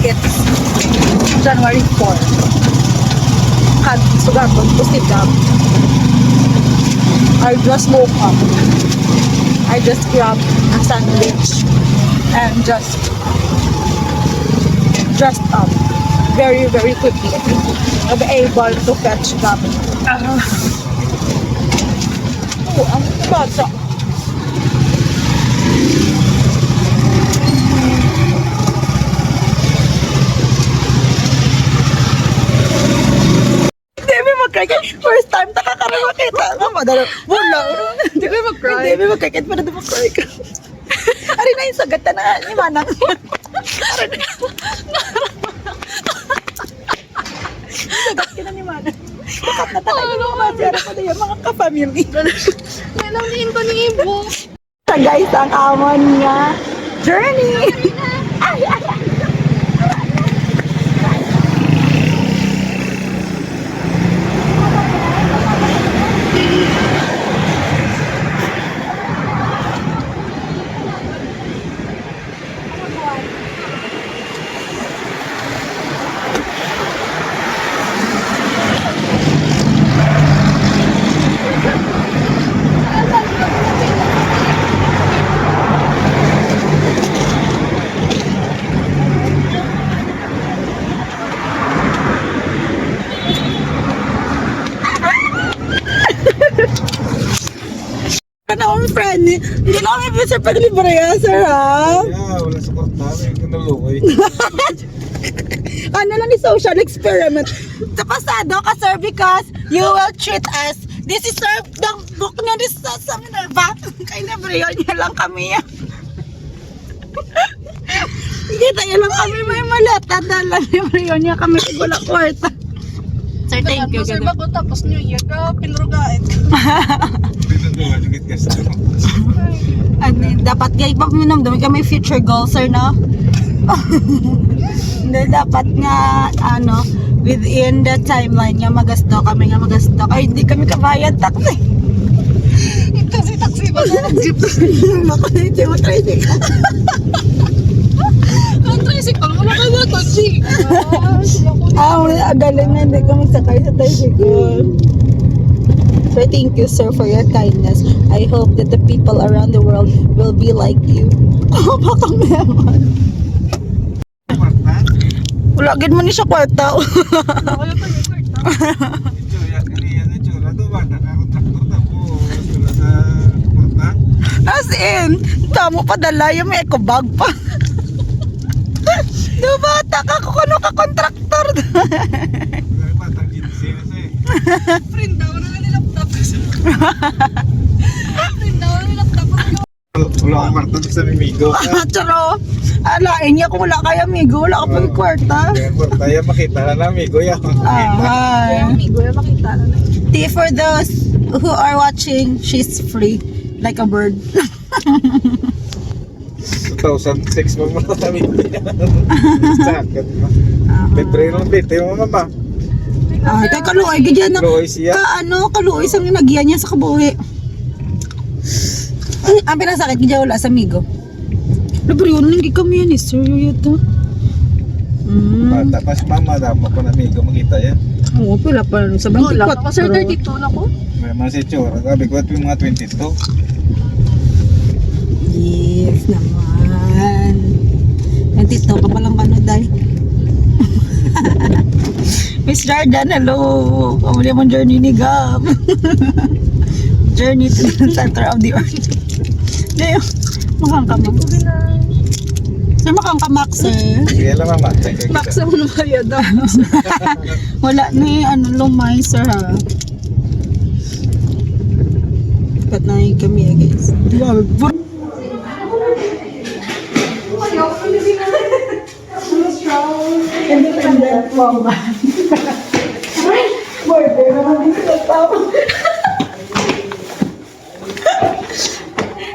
It's January 4. Had sugaton to sit up. I just woke up. I just grabbed a sandwich and just dressed up very, very quickly. I'm able to fetch them. Oh, ang bata. First time nakakaroon kita. Madalo. Wala. Hindi ko mag-cry. Hindi magkakit pa na mag-cry ka. Ari na yung sagat na ni Manang. Sagat ka na ni Manang. Sagat na talaga yung mga siyara pa na yung mga ka-family. Nalawin ko ni Ibo. So guys, ang amon niya. Journey! Ay, ay, ay. Ano friend, hindi na kami bisa paglibre ya, sir, ha? Yeah, wala sa kwarta. May kanalukoy. Ano lang ni social experiment. Sa pasado ka, sir, because you will treat us. This is sir, the book niya sa Minerva. Kay Nebreo niya lang kami. Kita niya lang kami may malata. Dala Nebreo niya kami wala kwarta. Sir, thank you. Sir, bago tapos New Year ka, pinrugain. Dapat gay pag minamdami ka may future goals, sir, no? Dapat nga, ano, within the timeline nga magasto kami nga magasto. Ay, hindi kami kabayad taxi. Taxi ba na? Jeep. Ako na yung mo tricycle. Ang tricycle, wala ka ba ito, G? Galing na, hindi kami sakay sa tricycle. So thank you, sir, for your kindness. I hope that the people around the world will be like you. Oh, baka meron. Wala, gid mo ni siya kwarta. Wala pa yung kwarta. Itsura, kaniyan na itsura. Bata ka akong traktor. Tapos, wala sa kwarta. As in, tamo pa dala yung may eco bag pa. Bata ka, kukuno ka kontraktor. Wala yung batang ginsi na siya. Print daw na nilaptop. Print daw na nilaptop. Wala akong kwarta sa Mimigo. Charo, alain niya kung wala kaya amigo, wala ka pang kwarta. Kwarta yan, makita na na Mimigo yan. Hi. Amigo, yung makita na na. For those who are watching, she's free, like a bird. 2006 mo muna sa Mimigo yan. Sakit mo. Petrero ng bete mo mama. Kay kaluoy, ganyan na. Kaluoy siya. Kaluoy isang nagyan niya sa kabuhi. Ang pinasakit, ganyan wala sa amigo. Pero yun, hindi kami yan eh, sir. Ito. Bata pa si mama, damo pa na Mimigo makita yan. Oo, pila pa sa Wala 24. ka, sir, 32 na ko. May mga si Chora. Sabi ko, ito yung mga 22. Yes naman. Nandito ka palang ano, Day. Miss Jordan, hello. Kamuli mong journey ni Gab. Journey to the center of the earth. Dayo, makang kamak. Sir, makang kamak, sir. Sige lang mama. Max mo na bayad daw. Wala ni lumay, sir, ha. Kat na yung kami, guys. Independent woman. Border naman din sila tao.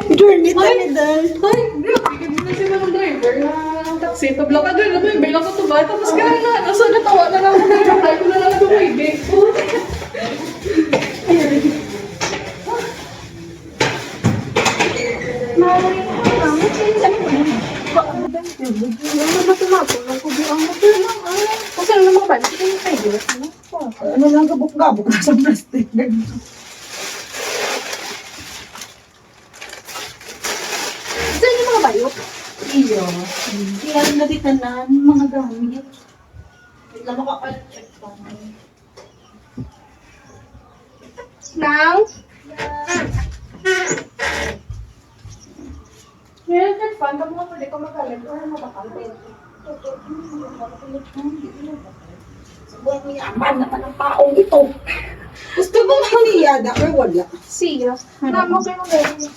Journey tayo dahil. Ay, grabe, hindi na sila ng driver ng taxi. Tabla ka doon, naman, bilang ko tuba. Tapos kaya na, nasa natawa na lang ako na yung ko na lang tumibig. Ano ba tumapo? Ang kubi ang Ano lang gabok-gabok na sa plastic. Saan yung mga bayot? Iyo. Kaya rin natitanan mga gamit. Wait lang makapalit-check pa. Nang? Meron ka fan, pag mga pwede ko magalit, or matakalit. Buwan mo yaman naman ang taong ito. Gusto mo maniyada or wala? Siya. Namo kayo ngayon.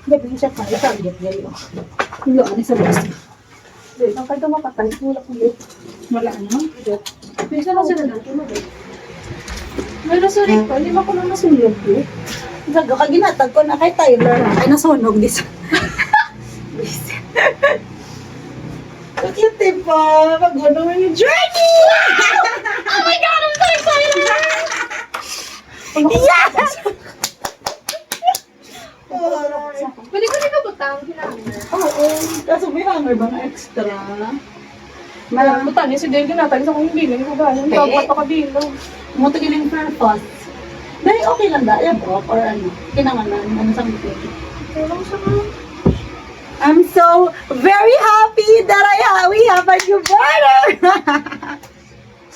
Gabi siya pa, itarget ngayon. Hilo, ano sa boss? Hindi, nang kayo mapatay, wala kulit. Wala ano? Bisa lang sila dati mo ba? Meron sa rin ko, hindi mo ko na nasunog ko. Gaga ka ginatag ko na kay Tyler. Ay, nasunog dis. Cute pa. Pag-ano mo yung journey! Oh my God, I'm so excited! Yes! Pwede ko rin kabutang, kinahanger. Oo. Kaso may hanger ba na extra? Malang butang, si Dale ginatag sa kong hindi, hindi ko gano'n. Okay. Dapat ako din, no? Mo to giling purpose. Dahil okay lang da. Yan po. Or ano. Kinangalan. Ano sa meeting. Kaya lang siya nga. I'm so very happy that we have a new brother!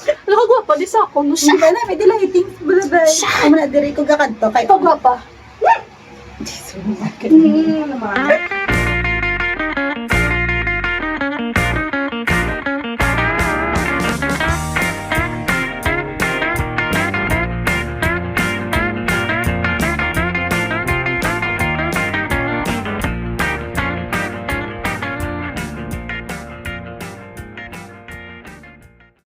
Alam ko, gwapa, di sa ako, no siya. Hindi na, may delighting. Bye-bye. Ako na, diri ko gakanto. Kay Ito, gwapa. This one. Naman.